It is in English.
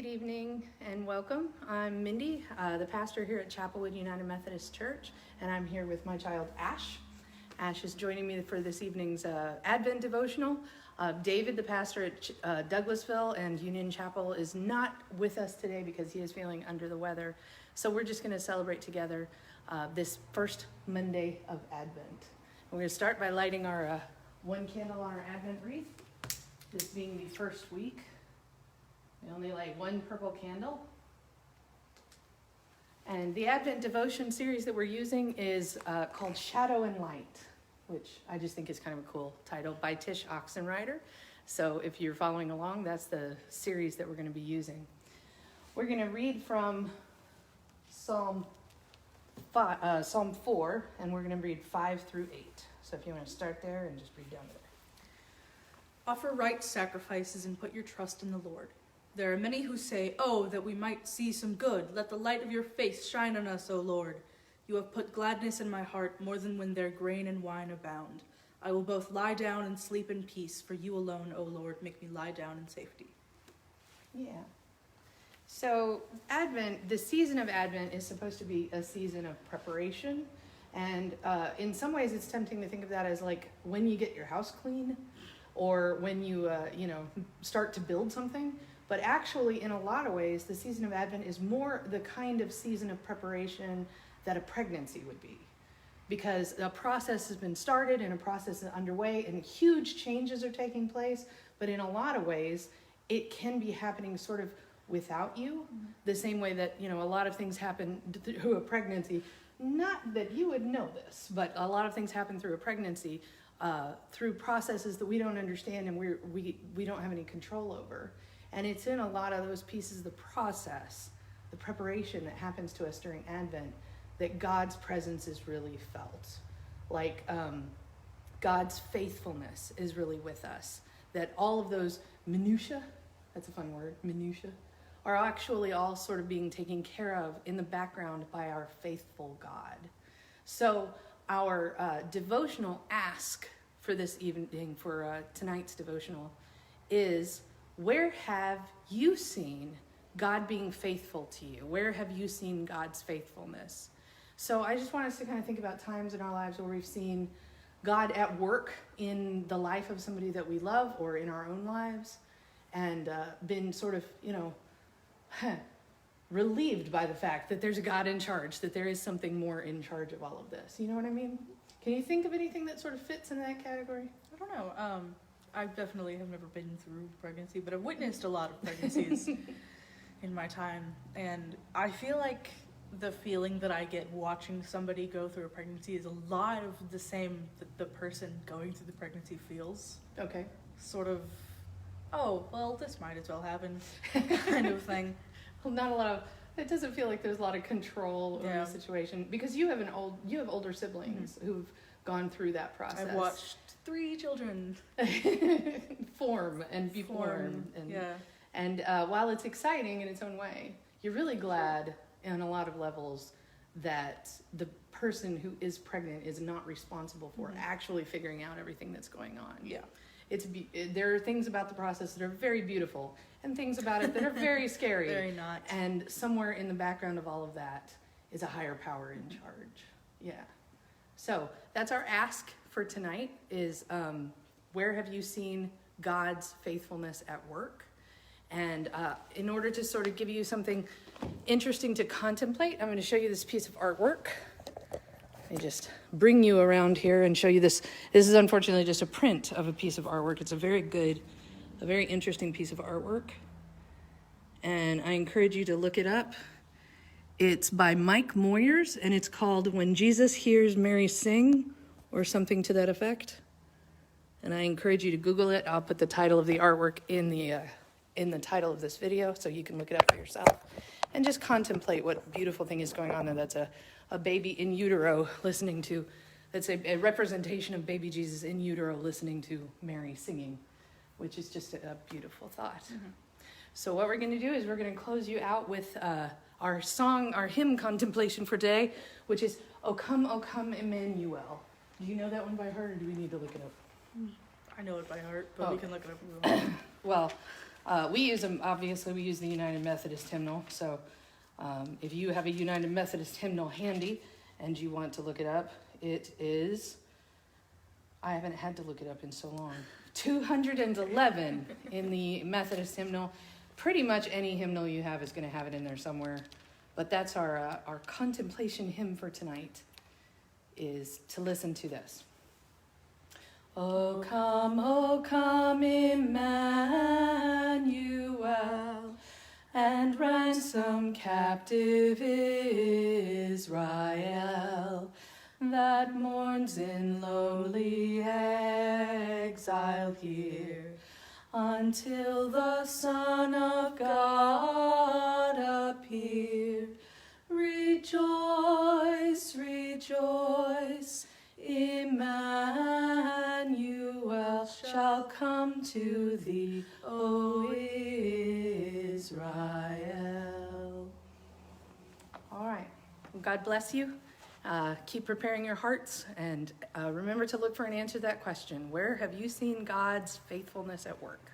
Good evening and welcome. I'm Mindy, the pastor here at Chapelwood United Methodist Church, and I'm here with my child Ash. Ash is joining me for this evening's Advent devotional. David, the pastor at Douglasville and Union Chapel, is not with us today because he is feeling under the weather. So we're just going to celebrate together this first Monday of Advent. We're going to start by lighting our one candle on our Advent wreath, this being the first week. We only light one purple candle. And the Advent devotion series that we're using is called Shadow and Light, which I just think is kind of a cool title, by Oxenreider. So if you're following along, that's the series that we're going to be using. We're going to read from Psalm 4, and we're going to read 5 through 8. So if you want to start there and just read down to there. Offer right sacrifices and put your trust in the Lord. There are many who say, "Oh, that we might see some good. Let the light of your face shine on us, O Lord. You have put gladness in my heart more than when their grain and wine abound. I will both lie down and sleep in peace, for you alone, O Lord, make me lie down in safety." Yeah. So Advent, the season of Advent is supposed to be a season of preparation. And in some ways it's tempting to think of that as like when you get your house clean or when you, start to build something. But actually, in a lot of ways, the season of Advent is more the kind of season of preparation that a pregnancy would be. Because a process has been started and a process is underway and huge changes are taking place. But in a lot of ways, it can be happening sort of without you. The same way that, a lot of things happen through a pregnancy. Not that you would know this, but a lot of things happen through a pregnancy through processes that we don't understand and we don't have any control over. And it's in a lot of those pieces of the process, the preparation that happens to us during Advent, that God's presence is really felt. Like God's faithfulness is really with us. That all of those minutiae, that's a fun word, minutiae, are actually all sort of being taken care of in the background by our faithful God. So our devotional ask for this evening, for tonight's devotional, is: where have you seen God being faithful to you? Where have you seen God's faithfulness? So I just want us to kind of think about times in our lives where we've seen God at work in the life of somebody that we love or in our own lives, and been sort of, relieved by the fact that there's a God in charge, that there is something more in charge of all of this. You know what I mean? Can you think of anything that sort of fits in that category? I don't know. I definitely have never been through pregnancy, but I've witnessed a lot of pregnancies in my time. And I feel like the feeling that I get watching somebody go through a pregnancy is a lot of the same that the person going through the pregnancy feels. Okay. Sort of, oh, well, this might as well happen kind of thing. Well, it doesn't feel like there's a lot of control over the situation, because you have older siblings who've gone through that process. I've watched 3 children form and be born. And while it's exciting in its own way, you're really glad on a lot of levels that the person who is pregnant is not responsible for actually figuring out everything that's going on. Yeah. There are things about the process that are very beautiful and things about it that are very scary. Very not. And somewhere in the background of all of that is a higher power in charge. Yeah. So that's our ask for tonight is, where have you seen God's faithfulness at work? And in order to sort of give you something interesting to contemplate, I'm going to show you this piece of artwork. Let me just bring you around here and show you this. This is unfortunately just a print of a piece of artwork. It's a very interesting piece of artwork. And I encourage you to look it up. It's by Mike Moyers, and it's called "When Jesus Hears Mary Sing," or something to that effect. And I encourage you to Google it. I'll put the title of the artwork in the title of this video so you can look it up for yourself and just contemplate what beautiful thing is going on there. That's a baby in utero listening to, that's a representation of baby Jesus in utero listening to Mary singing, which is just a beautiful thought. Mm-hmm. So what we're going to do is we're going to close you out with our hymn contemplation for today, which is O Come, Emmanuel. Do you know that one by heart, or do we need to look it up? I know it by heart, but we can look it up. Well, We use them, obviously, we use the United Methodist hymnal. So if you have a United Methodist hymnal handy and you want to look it up, it is, I haven't had to look it up in so long, 211 in the Methodist hymnal. Pretty much any hymnal you have is going to have it in there somewhere. But that's our contemplation hymn for tonight, is to listen to this. O come, Emmanuel, and ransom captive Israel, that mourns in lonely exile here, until the Son of God appear. Rejoice, rejoice, Emmanuel shall come to thee, O Israel. All right. Well, God bless you. Keep preparing your hearts, and remember to look for an answer to that question. Where have you seen God's faithfulness at work?